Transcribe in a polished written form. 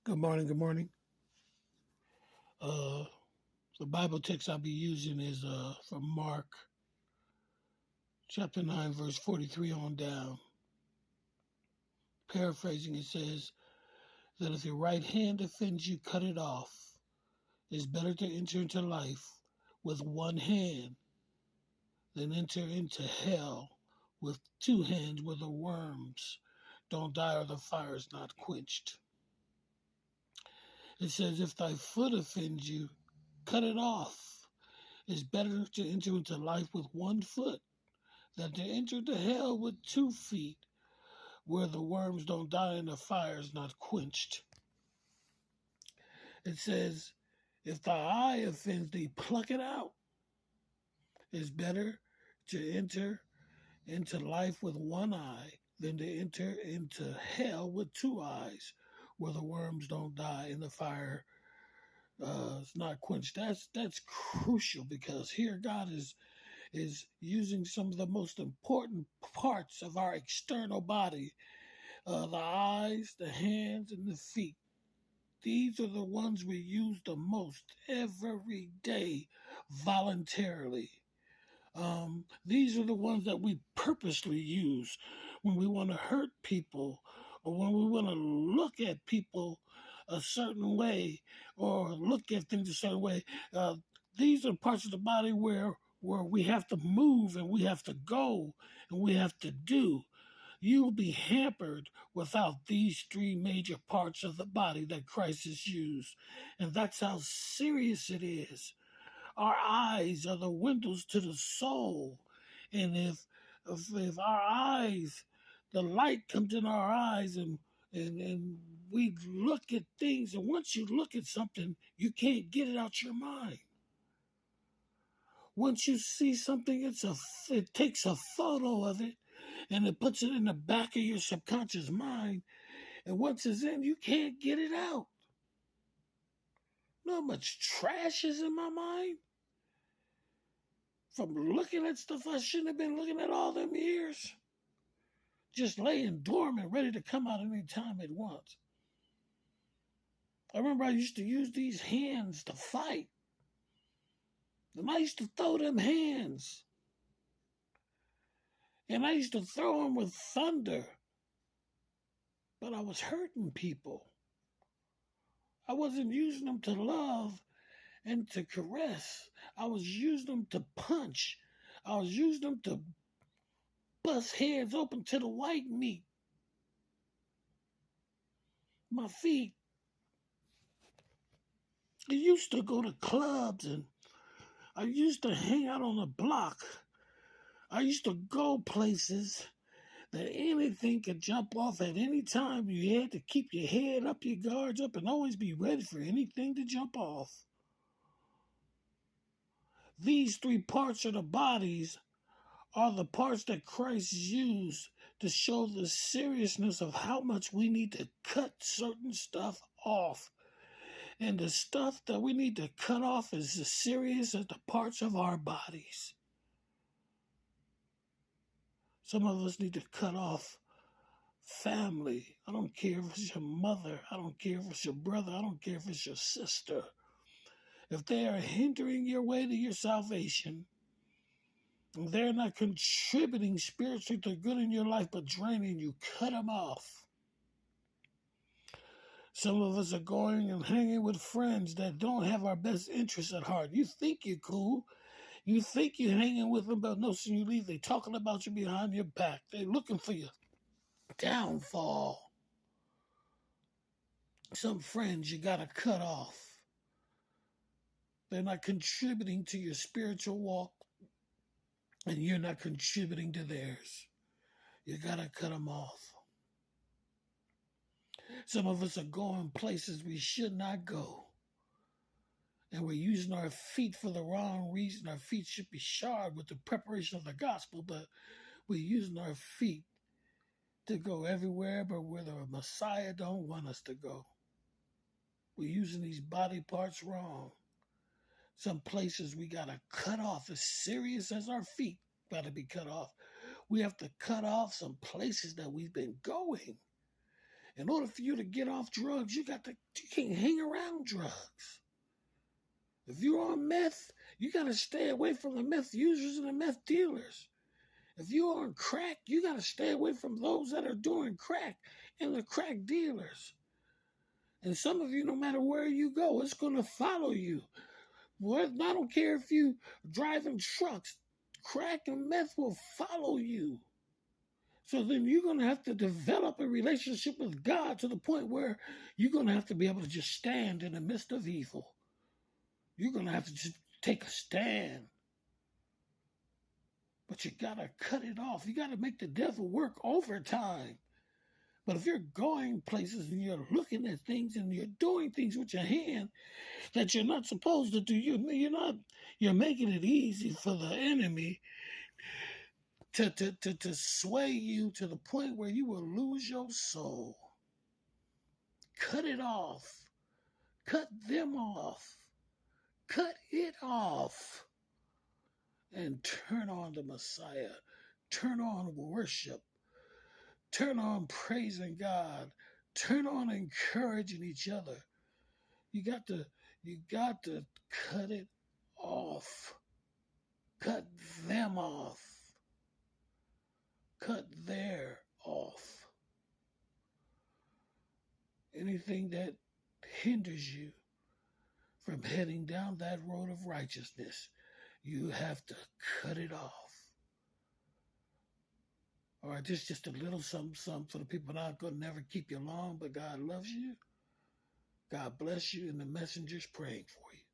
Good morning. Good morning. Uh, the Bible text I'll be using is from Mark chapter 9, verse 43 on down. Paraphrasing, it says that if your right hand offends you, cut it off. It's better to enter into life with one hand than enter into hell with two hands where the worms don't die or the fire is not quenched. It says, if thy foot offends you, cut it off. It's better to enter into life with one foot than to enter to hell with 2 feet, where the worms don't die and the fire is not quenched. It says, if thy eye offends thee, pluck it out. It's better to enter into life with one eye than to enter into hell with 2 eyes, where the worms don't die and the fire is not quenched. That's crucial, because here God is using some of the most important parts of our external body, the eyes, the hands, and the feet. These are the ones we use the most every day voluntarily. These are the ones that we purposely use when we want to hurt people, or when we want to look at people a certain way, or look at things a certain way. These are parts of the body where we have to move and we have to go and we have to do. You'll be hampered without these three major parts of the body that Christ has used. And that's how serious it is. Our eyes are the windows to the soul. And if our eyes, the light comes in our eyes, and we look at things, and once you look at something, you can't get it out your mind. Once you see something, it takes a photo of it and it puts it in the back of your subconscious mind. And once it's in, you can't get it out. You know how much trash is in my mind from looking at stuff I shouldn't have been looking at all them years? Just laying dormant, ready to come out any time it wants. I remember I used to use these hands to fight. And I used to throw them hands. And I used to throw them with thunder. But I was hurting people. I wasn't using them to love and to caress. I was using them to punch. I was using them to bust heads open to the white meat. My feet. I used to go to clubs, and I used to hang out on the block. I used to go places that anything could jump off at any time. You had to keep your head up, your guards up, and always be ready for anything to jump off. These three parts of the bodies are the parts that Christ used to show the seriousness of how much we need to cut certain stuff off. And the stuff that we need to cut off is as serious as the parts of our bodies. Some of us need to cut off family. I don't care if it's your mother. I don't care if it's your brother. I don't care if it's your sister. If they are hindering your way to your salvation, they're not contributing spiritually to good in your life, but draining you, cut them off. Some of us are going and hanging with friends that don't have our best interests at heart. You think you're cool. You think you're hanging with them, but no, soon you leave. They're talking about you behind your back. They're looking for your downfall. Some friends you got to cut off. They're not contributing to your spiritual walk, and you're not contributing to theirs. You got to cut them off. Some of us are going places we should not go. And we're using our feet for the wrong reason. Our feet should be shod with the preparation of the gospel, but we're using our feet to go everywhere but where the Messiah don't want us to go. We're using these body parts wrong. Some places we got to cut off, as serious as our feet got to be cut off. We have to cut off some places that we've been going. In order for you to get off drugs, you can't hang around drugs. If you're on meth, you got to stay away from the meth users and the meth dealers. If you're on crack, you got to stay away from those that are doing crack and the crack dealers. And some of you, no matter where you go, it's going to follow you. Well, I don't care if you driving trucks, crack and meth will follow you. So then you're going to have to develop a relationship with God to the point where you're going to have to be able to just stand in the midst of evil. You're going to have to just take a stand. But you got to cut it off. You got to make the devil work overtime. But if you're going places and you're looking at things and you're doing things with your hand that you're not supposed to do, you're making it easy for the enemy to sway you to the point where you will lose your soul. Cut it off. Cut them off. Cut it off. And turn on the Messiah. Turn on worship. Turn on praising God. Turn on encouraging each other. You got to cut it off. Cut them off. Cut their off. Anything that hinders you from heading down that road of righteousness, you have to cut it off. All right, this is just a little something for the people that aren't going to never keep you long, but God loves you. God bless you, and the messenger's praying for you.